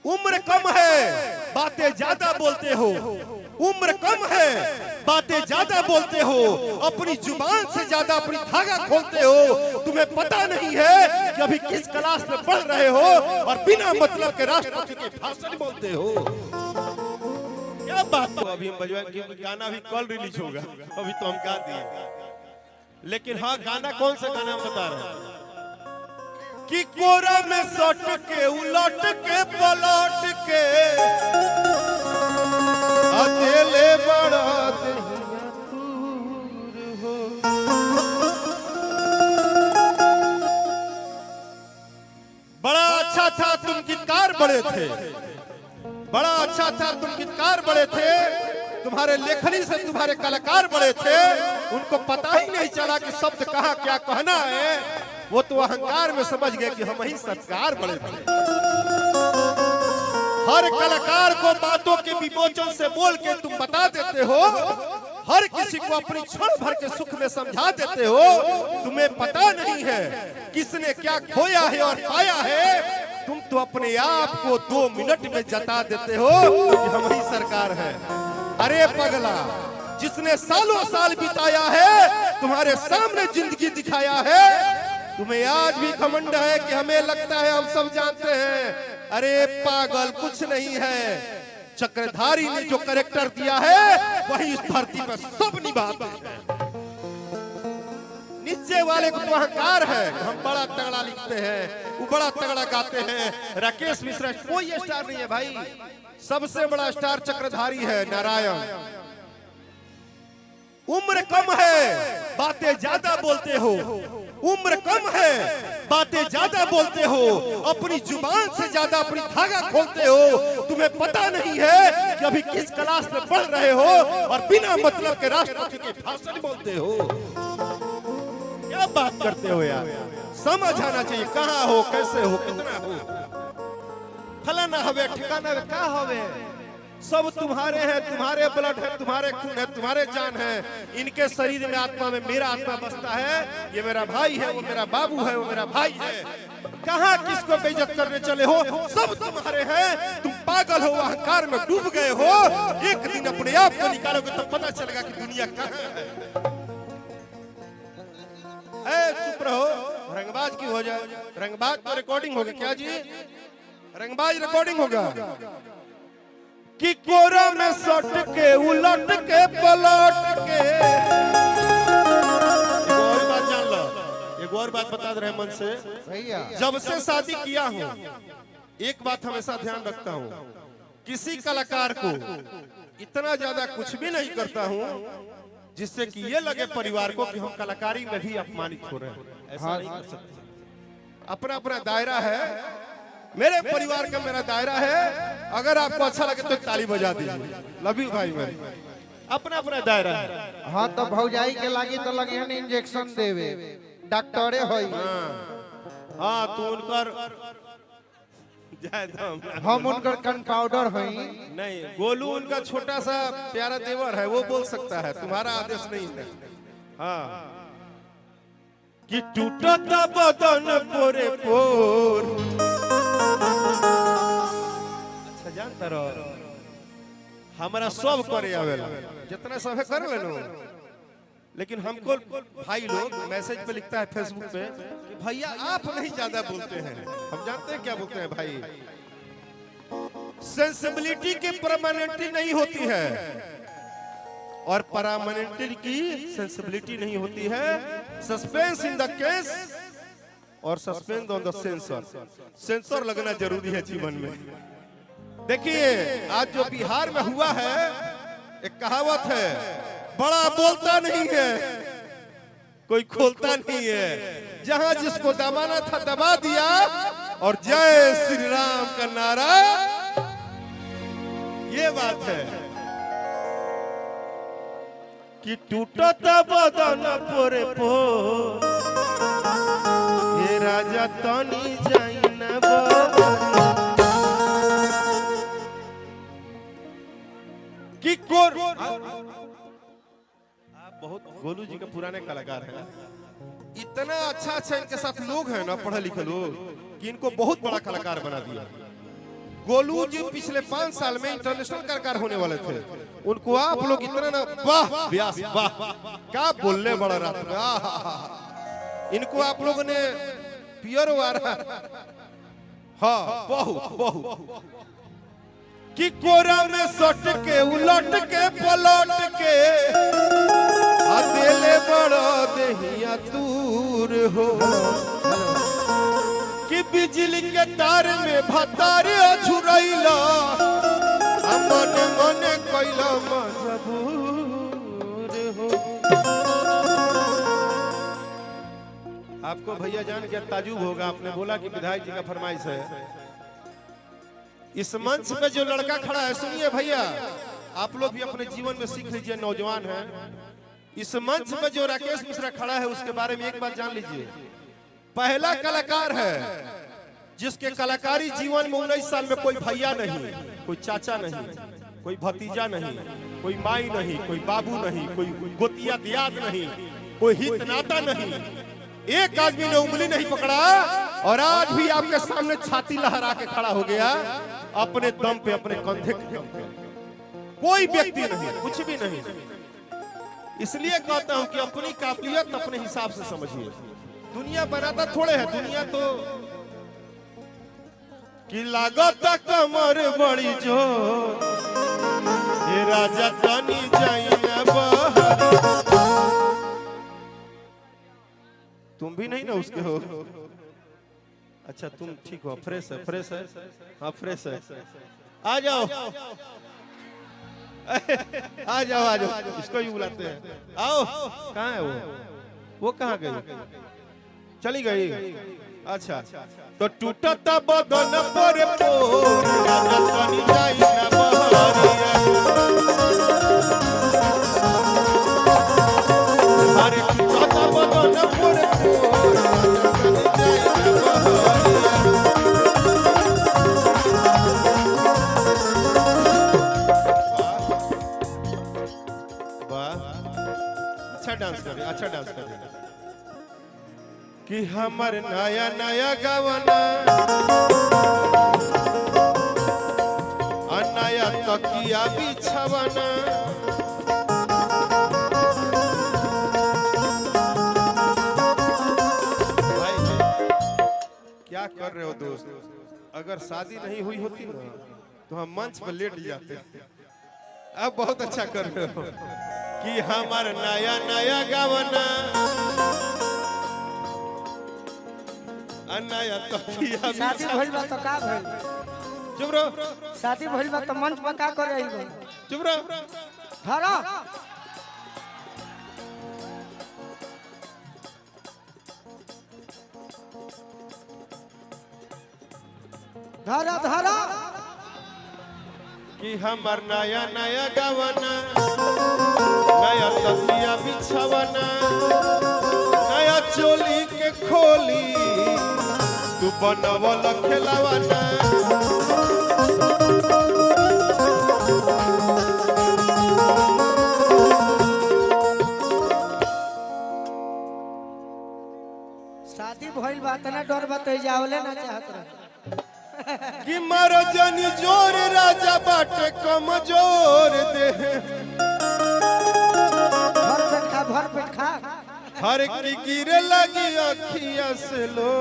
उम्र कम है बातें ज्यादा बोलते हो, उम्र कम है बातें ज्यादा बोलते हो, अपनी जुबान से ज्यादा अपनी धागा खोलते हो। तुम्हें पता नहीं है कि अभी किस क्लास में पढ़ रहे हो और बिना मतलब के राष्ट्रपति के भाषण बोलते हो। क्या बात तो अभी हम बजवाएंगे, गाना भी कल रिलीज होगा, अभी तो हम गा दिए। लेकिन हाँ, गाना कौन सा गाना हम बता रहे हैं कि कोरा में सट के उलट के पलट के अकेले बड़ा दहिया दूर हो। बड़ा अच्छा था तुम गीतकार बड़े थे, बड़ा अच्छा था तुम गीतकार बड़े थे, तुम्हारे लेखनी से तुम्हारे कलाकार बड़े थे। उनको पता ही नहीं चला कि शब्द कहाँ क्या कहना है। वो तो अहंकार में समझ गए कि हम ही संस्कार बड़े थे। हर कलाकार को बातों के विमोचन से बोल के तुम बता देते हो, हर किसी को अपनी क्षण भर के सुख में समझा देते हो। तुम्हें पता नहीं है किसने क्या खोया है और पाया है। तुम तो अपने आप को 2 मिनट में जता देते हो कि हम ही सरकार है। अरे पगला, जिसने सालों साल बिताया है, तुम्हारे सामने जिंदगी दिखाया है, तुम्हें आज भी घमंड है कि हमें लगता है हम सब जानते हैं। अरे पागल, कुछ नहीं है। चक्रधारी ने जो कैरेक्टर दिया है वही इस धरती पर सब निभाते हैं। नीचे वाले को तो अहंकार है, हम बड़ा तगड़ा लिखते हैं, वो बड़ा तगड़ा गाते हैं। राकेश मिश्रा कोई स्टार नहीं है भाई, सबसे बड़ा स्टार चक्रधारी है, नारायण। उम्र कम है बातें ज्यादा बोलते हो, उम्र कम है बातें ज्यादा बोलते हो, अपनी जुबान से ज्यादा अपनी धागा खोलते हो। तुम्हें पता नहीं है कि अभी किस क्लास में पढ़ रहे हो और बिना मतलब के राष्ट्रपति के भाषण बोलते हो। क्या बात करते हो यार, समझ आना चाहिए। कहाँ हो, कैसे हो, कितना हो, फलाना हवे ठिकाना हवे, का हवे, सब तुम्हारे हैं, तुम्हारे ब्लड है, तुम्हारे खून है, तुम्हारे जान है। इनके शरीर में आत्मा में मेरा आत्मा बसता है। ये मेरा भाई है, वो मेरा बाबू है, वो मेरा भाई है। कहाँ किसको बेइज्जत करने चले हो, सब तुम्हारे हैं। तुम पागल हो, अहंकार में डूब गए हो। एक दिन अपने आप को निकालोगे तब पता चलेगा कि दुनिया कहाँ है। चुप रहो, रंगबाज क्यों हो जाए। रंगबाज तो रिकॉर्डिंग होगा क्या जी, रंगबाज रिकॉर्डिंग होगा कि कोरा में सट के उलट के पलट के। एक और बात जान लो, एक और बात बता रहे मन से भैया, जब से शादी किया हूँ एक बात हमेशा ध्यान रखता हूँ, किसी कलाकार को इतना ज्यादा कुछ भी नहीं करता हूँ जिससे कि ये लगे परिवार को कि हम कलाकारी में भी अपमानित हो रहे हैं। ऐसा नहीं कर सकते। अपना अपना दायरा है, मेरे परिवार का मेरा दायरा है। अगर आपको अच्छा लगे तो ताली बजा दीजिए। लव यू भाई, मेरे अपना अपना दायरा है। हाँ तो भौजाई के लागी तो लगे हैं इंजेक्शन देवे, डॉक्टरे होई। हाँ तो उनकर हम उनकर कंपाउंडर होई। नहीं, गोलू उनका छोटा सा प्यारा देवर है, वो बोल सकता है, तुम्हारा आदेश नहीं है। हाँ कि टूटता बदन पोरे पोर। अच्छा जानता रहो, हमारा सब करे आवेला, जितना सब है कर लेनो। लेकिन हमको भाई लोग मैसेज पे लिखता है फेसबुक पे कि भैया आप नहीं ज्यादा बोलते हैं। हम जानते हैं क्या बोलते हैं भाई, सेंसिबिलिटी की परमानेंटली नहीं होती है और परमानेंटली की सेंसिबिलिटी नहीं होती है। सस्पेंस इन द केस और suspense on the sensor. Sensor लगना जरूरी है जीवन में। देखिए आज जो बिहार में हुआ है, एक कहावत है, बड़ा बोलता नहीं है कोई खोलता नहीं है। जहां जिसको दबाना था दबा दिया और जय श्री राम का नारा, ये बात है कि टूटता बदन पोरे पोर, ये राजा तनी जाई न कि कोर। आप बहुत गोलू जी के पुराने कलाकार हैं। इतना अच्छा अच्छा इनके साथ लोग हैं ना, पढ़े लिखे लोग, कि इनको बहुत बड़ा कलाकार बना दिया। गोलू जी पिछले 5 साल में इंटरनेशनल कलाकार होने वाले थे, उनको आप लोग इतना ना वाह व्यास वाह क्या बोलने बड़ा रात में इनको आप लोगों ने पियर वारा हाँ बहुत बहुत कि कोरा में सट के उलट के पलट के अकेले बड़ा दहिया दूर हो कि बिजली के तार में भतारे छुरैला मन मन कैला मजबूर हो। आपको भैया जान के ताजुब होगा, आपने बोला कि विधायक जी का फरमाइश है। इस मंच पे जो लड़का खड़ा है, सुनिए भैया, आप लोग भी अपने जीवन में सीख लीजिए, नौजवान है। इस मंच पे जो राकेश मिश्रा खड़ा है उसके बारे में एक बात जान लीजिए, पहला कलाकार है जिसके कलाकारी जीवन में 19 साल में कोई भैया नहीं, कोई चाचा नहीं, कोई भतीजा नहीं, कोई माई नहीं, कोई बाबू नहीं, कोई गोतिया दियाद नहीं, कोई हित नाता नहीं, एक आदमी ने उंगली नहीं पकड़ा और आज भी आपके सामने छाती लहरा के खड़ा हो गया अपने दम पे, अपने कंधे के दम पे। कोई व्यक्ति नहीं, कुछ भी नहीं। इसलिए कहता हूं कि अपनी काबिलियत अपने हिसाब से समझिए। दुनिया बनाता थोड़े है, दुनिया तो कि लागत कमर बड़ी जो ये राजा तनी जाई ना बाहर। तुम भी नहीं ना उसके हो? अच्छा तुम ठीक हो, फ्रेश है, फ्रेश है, हाँ फ्रेश है। आ जाओ आ जाओ आ जाओ, इसको ही बुलाते हैं। आओ, कहाँ है वो कहाँ गई? चली गई? अच्छा तो टूटता बदन पर पोर राजा तनी जाई ना बहरिया। अरे टूटता बदन पर पोर राजा तनी जाई ना बहरिया। वाह अच्छा डांस कर रहे, अच्छा डांस कर रहे कि हमर नया नया गवना नया तकिया बिछवना भाई क्या कर रहे हो दोस्त? अगर शादी नहीं हुई होती ना तो हम मंच पर लेट जाते। अब बहुत अच्छा कर रहे हो कि हमर नया नया गवना नया तकिया शादी भइल बा तो का भइल? चुप रहो। शादी भइल बा तो मंच पर का करे आइल बा? चुप रहो। धरा धरा धरा कि हमर नया नया गवना नया तकिया बिछवना नया चोली के खोली तू बनवल खेलवना। शादी भइल बा तना डर बते जावले ना चाहत रह कि मारो जनी जोर राजा बाटे कमजोर दे भर पेट खा हर की गिरे लगी अखिया से लो।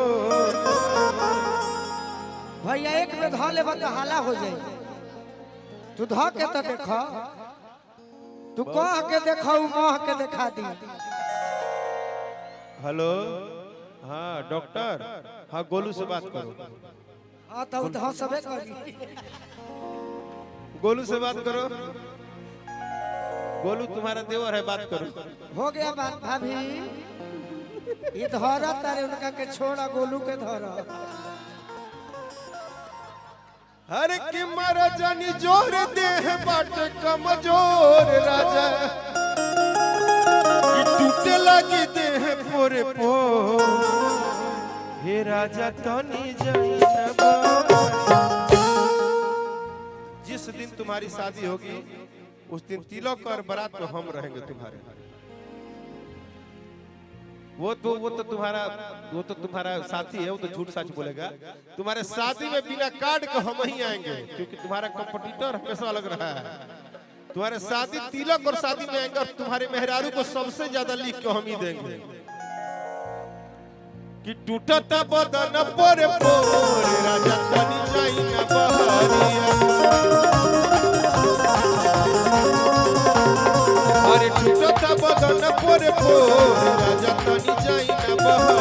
भैया एक में धा ले तो हाला हो जाए। तू धा के तो देखा, तू कह के देखा, मह के देखा दी। हेलो हाँ डॉक्टर, हाँ गोलू से बात करो। हाँ तो धा सबे करी। गोलू से बात करो, गोलू तुम्हारा देवर है, बात करो। हो गया बात भाभी, ये धरा तारे उनका के छोड़ा, गोलू के धरा। हर की मारा जानी जोर देह बाटे कमजोर राजा कि टूटे लगी देह पोरे पो हे राजा तनी जाई ना। जिस दिन तुम्हारी शादी होगी उस दिन तिलक और बारात में हम रहेंगे तुम्हारे। वो तो तुम्हारा साथी है, वो तो झूठ सच बोलेगा। तुम्हारे शादी में बिना कार्ड के हम ही आएंगे, क्योंकि तुम्हारा कंपटीटर हमेशा अलग रहा है। तुम्हारे शादी तिलक और शादी में आएंगे, और तुम्हारे मेहरारू को सबसे ज्यादा लिख के हम ही देंगे कि टूटता बदन पोरे पोरे राजा तनी जाई ना बहरिया। अरे टूटता बदन पोरे पोरे राजा तनी जाई ना बहरिया।